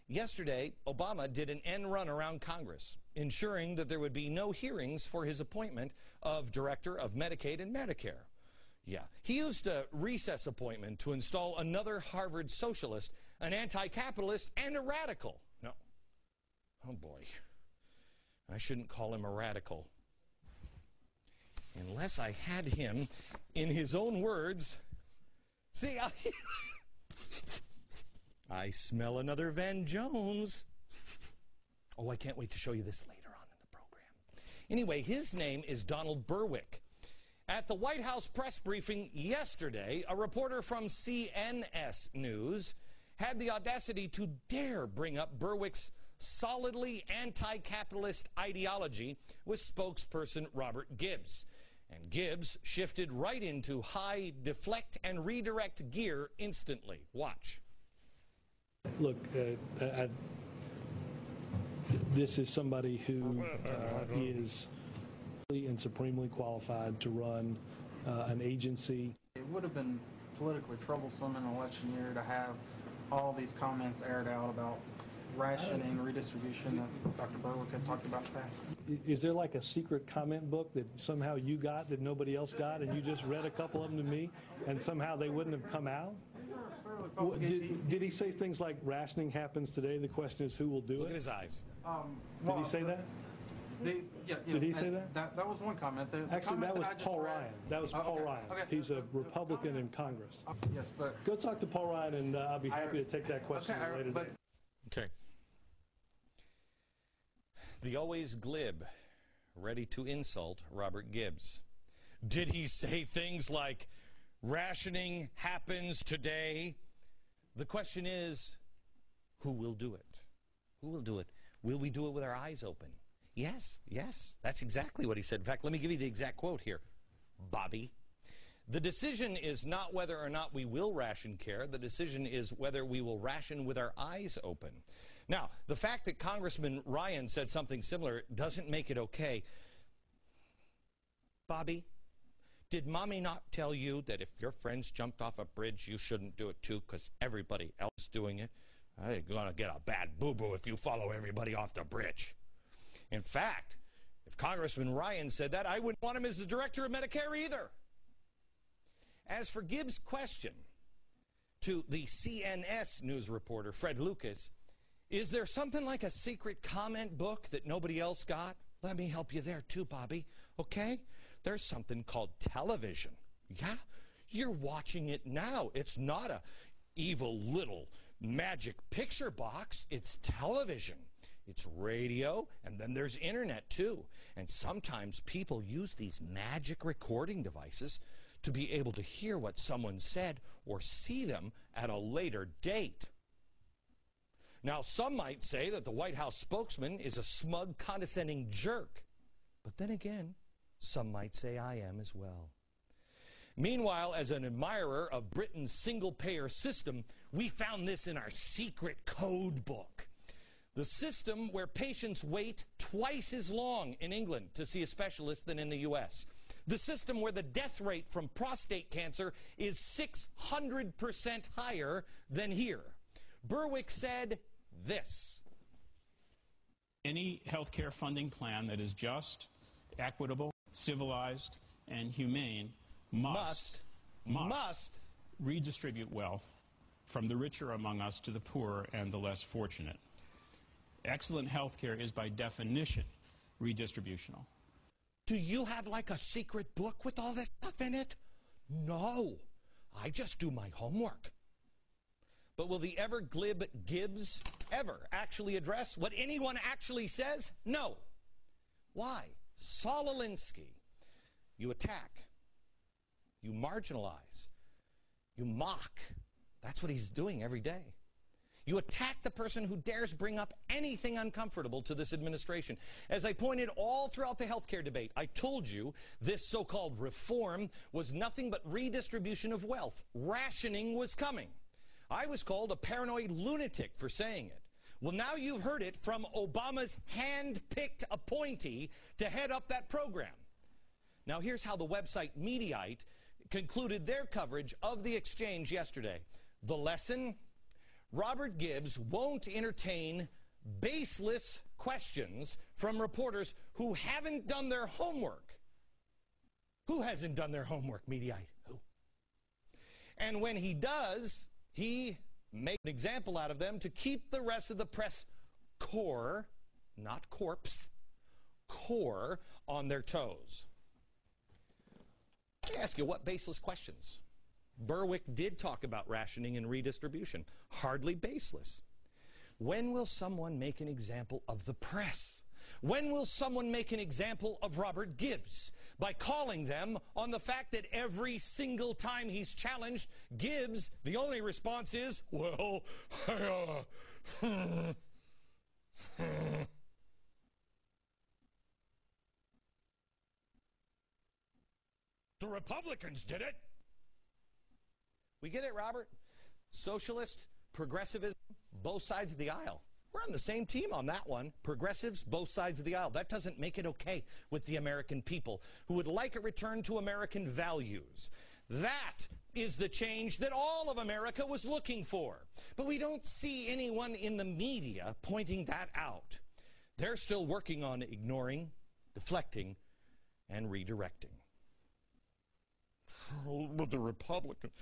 Yesterday, Obama did an end run around Congress, ensuring that there would be no hearings for his appointment of Director of Medicaid and Medicare. Yeah, he used a recess appointment to install another Harvard socialist, an anti-capitalist, and a radical. No. Oh, boy. I shouldn't call him a radical. Unless I had him, in his own words, see, I smell another Van Jones. Oh, I can't wait to show you this later on in the program. Anyway, his name is Donald Berwick. At the White House press briefing yesterday, a reporter from CNS News had the audacity to dare bring up Berwick's solidly anti-capitalist ideology with spokesperson Robert Gibbs. And Gibbs shifted right into high deflect and redirect gear instantly. Watch. Look, this is somebody who is and supremely qualified to run an agency. It would have been politically troublesome in an election year to have all these comments aired out about rationing, redistribution that Dr. Berwick had talked about in the past. Is there like a secret comment book that somehow you got that nobody else got, and you just read a couple of them to me, and somehow they wouldn't have come out? Did he say things like rationing happens today? The question is who will do it? Look at his eyes. Did he say that? Did he say that? That was one comment. Actually, that was Paul Ryan. That was Paul Ryan. Okay. He's a Republican in Congress. Yes, but go talk to Paul Ryan, and I'll be happy to take that question at a later date. Okay. The always glib, ready to insult Robert Gibbs. Did he say things like, rationing happens today? The question is, who will do it? Who will do it? Will we do it with our eyes open? Yes, that's exactly what he said. In fact, let me give you the exact quote here. Bobby, the decision is not whether or not we will ration care. The decision is whether we will ration with our eyes open. Now, the fact that Congressman Ryan said something similar doesn't make it okay. Bobby, did Mommy not tell you that if your friends jumped off a bridge, you shouldn't do it too because everybody else is doing it? You're going to get a bad boo-boo if you follow everybody off the bridge. In fact, if Congressman Ryan said that, I wouldn't want him as the director of Medicare either. As for Gibbs' question to the CNS news reporter, Fred Lucas, is there something like a secret comment book that nobody else got? Let me help you there too, Bobby, okay? There's something called television. Yeah, you're watching it now. It's not a evil little magic picture box. It's television. It's radio, and then there's internet too. And sometimes people use these magic recording devices to be able to hear what someone said or see them at a later date. Now, some might say that the White House spokesman is a smug, condescending jerk. But then again, some might say I am as well. Meanwhile, as an admirer of Britain's single-payer system, we found this in our secret code book. The system where patients wait twice as long in England to see a specialist than in the U.S. The system where the death rate from prostate cancer is 600% higher than here. Berwick said this. Any health care funding plan that is just, equitable, civilized, and humane must redistribute wealth from the richer among us to the poor and the less fortunate. Excellent health care is by definition redistributional. Do you have like a secret book with all this stuff in it? No, I just do my homework. But will the ever glib Gibbs ever actually address what anyone actually says? No. Why? Saul Alinsky. You attack. You marginalize. You mock. That's what he's doing every day. You attack the person who dares bring up anything uncomfortable to this administration. As I pointed all throughout the healthcare debate, I told you this so-called reform was nothing but redistribution of wealth. Rationing was coming. I was called a paranoid lunatic for saying it. Well, now you've heard it from Obama's hand-picked appointee to head up that program. Now, here's how the website Mediaite concluded their coverage of the exchange yesterday. The lesson? Robert Gibbs won't entertain baseless questions from reporters who haven't done their homework. Who hasn't done their homework, Mediaite? Who? And when he does, he makes an example out of them to keep the rest of the press corps, not corpse, corps, on their toes. Let me ask you, what baseless questions? Berwick did talk about rationing and redistribution. Hardly baseless. When will someone make an example of the press? When will someone make an example of Robert Gibbs? By calling them on the fact that every single time he's challenged, Gibbs, the only response is, well, the Republicans did it. We get it, Robert? Socialist, progressivism, both sides of the aisle. We're on the same team on that one. Progressives, both sides of the aisle. That doesn't make it okay with the American people who would like a return to American values. That is the change that all of America was looking for. But we don't see anyone in the media pointing that out. They're still working on ignoring, deflecting, and redirecting. Oh, but the Republicans,